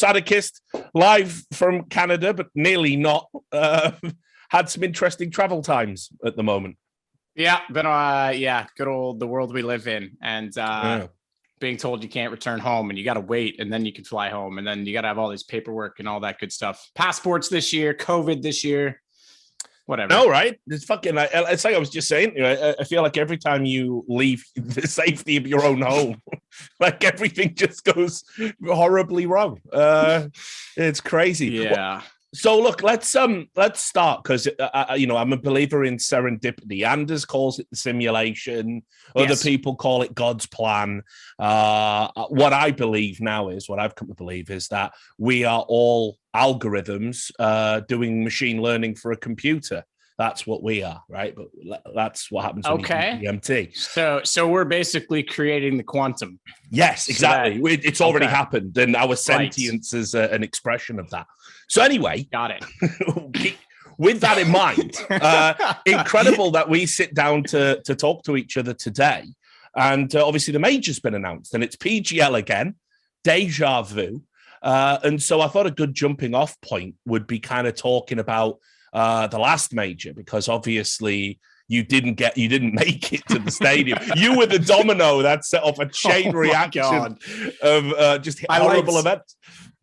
Sadokist, live from Canada, but nearly not. Had some interesting travel times at the moment. Yeah, been good old the world we live in, and being told you can't return home and you got to wait, and then you can fly home, and then you got to have all this paperwork and all that good stuff. Passports this year, COVID this year. Whatever. No, right? It's fucking. It's like I was just saying. I feel like every time you leave the safety of your own home, like everything just goes horribly wrong. It's crazy. Yeah. So look, let's start because I'm a believer in serendipity. Anders calls it the simulation. Other people call it God's plan. What I believe now is what I've come to believe is that we are all algorithms doing machine learning for a computer. That's what we are, right? But that's what happens when you do DMT. So we're basically creating the quantum. Yes, exactly. It's already happened, and our sentience is an expression of that. So anyway, got it. With that in mind, incredible that we sit down to talk to each other today. And obviously the major's been announced, and it's PGL again, deja vu. And so I thought a good jumping off point would be kind of talking about the last major, because obviously you didn't make it to the stadium. You were the domino that set off a chain reaction of just horrible events.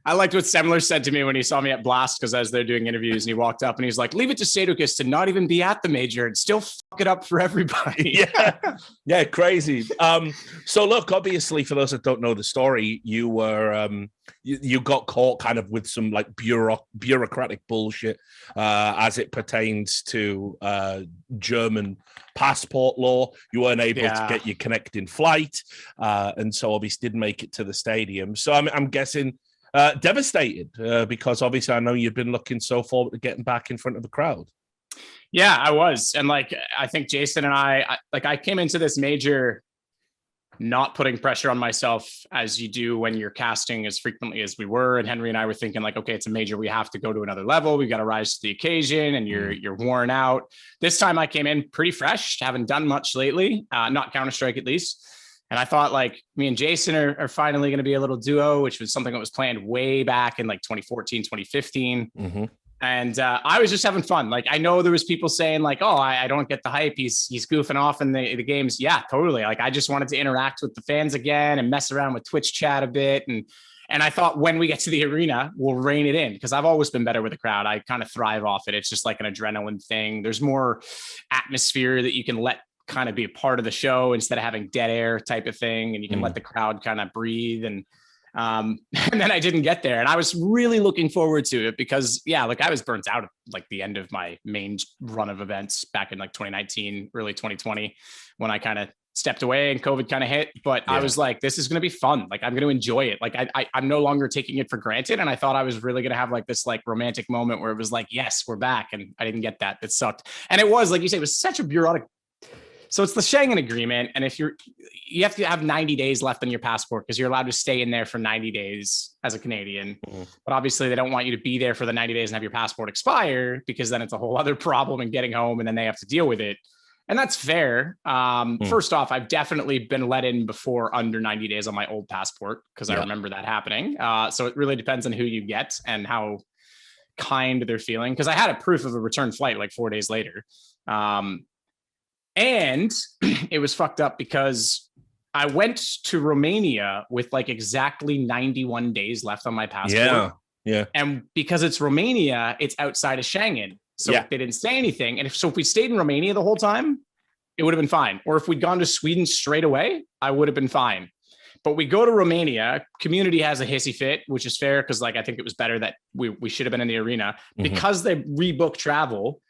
I liked what Semler said to me when he saw me at Blast, because as they're doing interviews, and he walked up and he's like, leave it to Sadokist to not even be at the major and still fuck it up for everybody. Yeah, crazy. So look, obviously, for those that don't know the story, you were you got caught kind of with some like bureaucratic bullshit as it pertains to German passport law. You weren't able to get your connecting flight, and so obviously didn't make it to the stadium. So I'm guessing devastated because obviously I know you've been looking so forward to getting back in front of the crowd. Yeah, I was. And like, I think Jason and I came into this major not putting pressure on myself as you do when you're casting as frequently as we were. And Henry and I were thinking like, okay, it's a major. We have to go to another level. We've got to rise to the occasion, and you're worn out. This time I came in pretty fresh, haven't done much lately, not Counter-Strike at least. And I thought like me and Jason are finally going to be a little duo, which was something that was planned way back in like 2014, 2015. Mm-hmm. And I was just having fun. Like, I know there was people saying like, oh, I don't get the hype. He's goofing off in the games. Yeah, totally. Like, I just wanted to interact with the fans again and mess around with Twitch chat a bit. And I thought when we get to the arena, we'll rein it in, because I've always been better with the crowd. I kind of thrive off it. It's just like an adrenaline thing. There's more atmosphere that you can let kind of be a part of the show instead of having dead air type of thing. And you can let the crowd kind of breathe. And then I didn't get there, and I was really looking forward to it because like I was burnt out at like the end of my main run of events back in like 2019, early 2020, when I kind of stepped away and COVID kind of hit. But I was like, this is going to be fun. Like, I'm going to enjoy it. Like I'm no longer taking it for granted. And I thought I was really going to have like this like romantic moment where it was like, yes, we're back. And I didn't get that. It sucked. And it was, like you say, it was such a bureaucratic. So it's the Schengen agreement. And if you have to have 90 days left on your passport, because you're allowed to stay in there for 90 days as a Canadian. Mm-hmm. But obviously they don't want you to be there for the 90 days and have your passport expire, because then it's a whole other problem in getting home, and then they have to deal with it. And that's fair. First off, I've definitely been let in before under 90 days on my old passport, because I remember that happening. So it really depends on who you get and how kind they're feeling. Because I had a proof of a return flight like 4 days later. And it was fucked up because I went to Romania with like exactly 91 days left on my passport. Yeah. And because it's Romania, it's outside of Schengen. So they didn't say anything. And if we stayed in Romania the whole time, it would have been fine. Or if we'd gone to Sweden straight away, I would have been fine. But we go to Romania, community has a hissy fit, which is fair, because like I think it was better that we should have been in the arena. Because they rebook travel,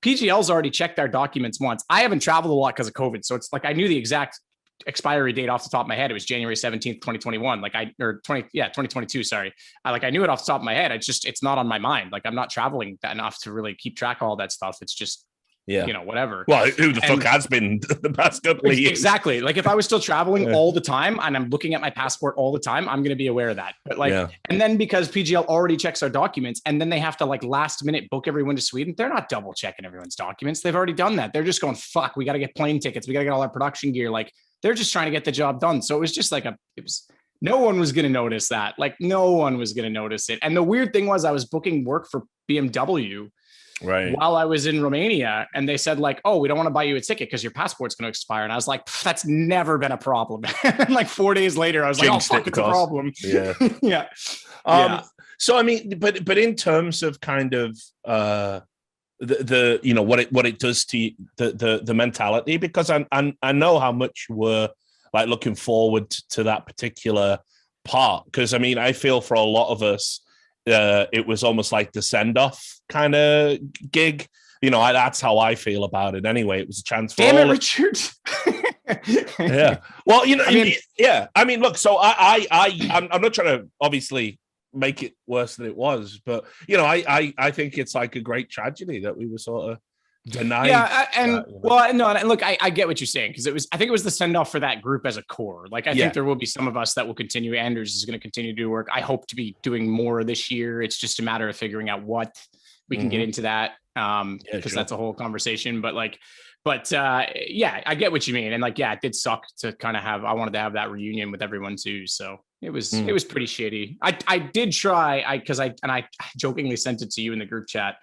PGL's already checked our documents once. I haven't traveled a lot because of COVID. So it's like, I knew the exact expiry date off the top of my head. It was January 17th, 2021. 2022. Sorry. I knew it off the top of my head. It's not on my mind. Like, I'm not traveling enough to really keep track of all that stuff. It's just, whatever. Well, who the fuck has been the past couple of years? Exactly. Like, if I was still traveling all the time and I'm looking at my passport all the time, I'm going to be aware of that. But and then because PGL already checks our documents, and then they have to like last minute book everyone to Sweden, they're not double checking everyone's documents. They've already done that. They're just going, fuck, we got to get plane tickets. We got to get all our production gear. Like, they're just trying to get the job done. So it was just like it was No one was going to notice that. Like, no one was going to notice it. And the weird thing was I was booking work for BMW while I was in Romania. And they said like, oh, we don't want to buy you a ticket because your passport's going to expire. And I was like, that's never been a problem. And like 4 days later, I was like, oh, fuck, it's a problem. Yeah. Yeah. So, I mean, but in terms of kind of the you know, what it does to the mentality, because I know how much we're like looking forward to that particular part. Because I mean, I feel for a lot of us, it was almost like the send-off kind of gig. You know, that's how I feel about it anyway. It was a chance for Damn it, Richard. Yeah. Well, you know, I mean, yeah. I mean, look, so I'm not trying to obviously make it worse than it was, but you know, I think it's like a great tragedy that we were sort of denied. Yeah, and that, you know? well, no, and look, I get what you're saying, because I think it was the send off for that group as a core. Like, I think there will be some of us that will continue. Anders is going to continue to do work. I hope to be doing more this year. It's just a matter of figuring out what we can get into that, because that's a whole conversation. But yeah, I get what you mean, and like, yeah, it did suck to kind of have. I wanted to have that reunion with everyone too, so it was pretty shitty. I did try, because I jokingly sent it to you in the group chat.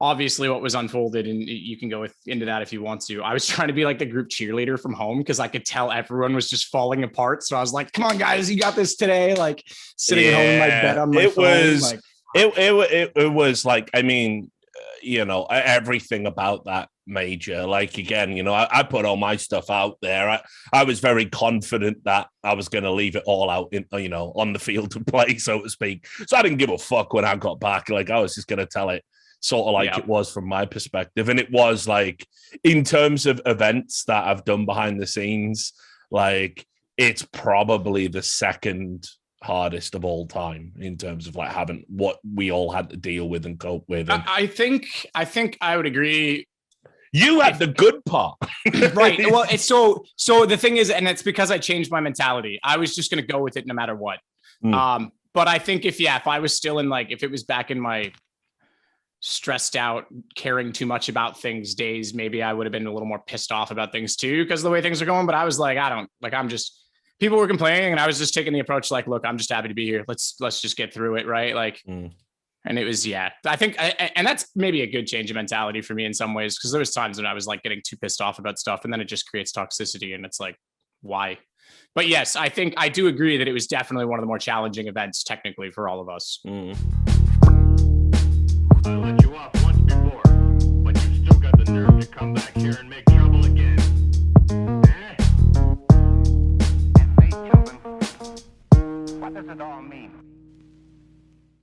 Obviously what was unfolded, and you can go into that if you want to. I was trying to be like the group cheerleader from home, because I could tell everyone was just falling apart. So I was like, come on guys, you got this today. Like sitting at home in my bed on my phone. It was like, I mean, you know, everything about that major, like, again, you know, I put all my stuff out there. I was very confident that I was going to leave it all out in, you know, on the field of play, so to speak. So I didn't give a fuck when I got back. Like, I was just going to tell it sort of like it was from my perspective. And it was like, in terms of events that I've done behind the scenes, like, it's probably the second hardest of all time in terms of like having what we all had to deal with and cope with. And I think I would agree. You had the good part. Right. Well, it's so the thing is, and it's because I changed my mentality. I was just going to go with it no matter what. But I think if I was still in, like, if it was back in my stressed out, caring too much about things days, maybe I would have been a little more pissed off about things too, because of the way things are going. But I was like, I'm just, people were complaining, and I was just taking the approach like, look, I'm just happy to be here. Let's just get through it. Right. Like, and it was, I think, and that's maybe a good change of mentality for me in some ways, because there was times when I was like getting too pissed off about stuff, and then it just creates toxicity, and it's like, why? But yes, I think I do agree that it was definitely one of the more challenging events technically for all of us. I let you off once before, but you still got the nerve to come back here and make trouble again. Eh? Say, children, what does it all mean?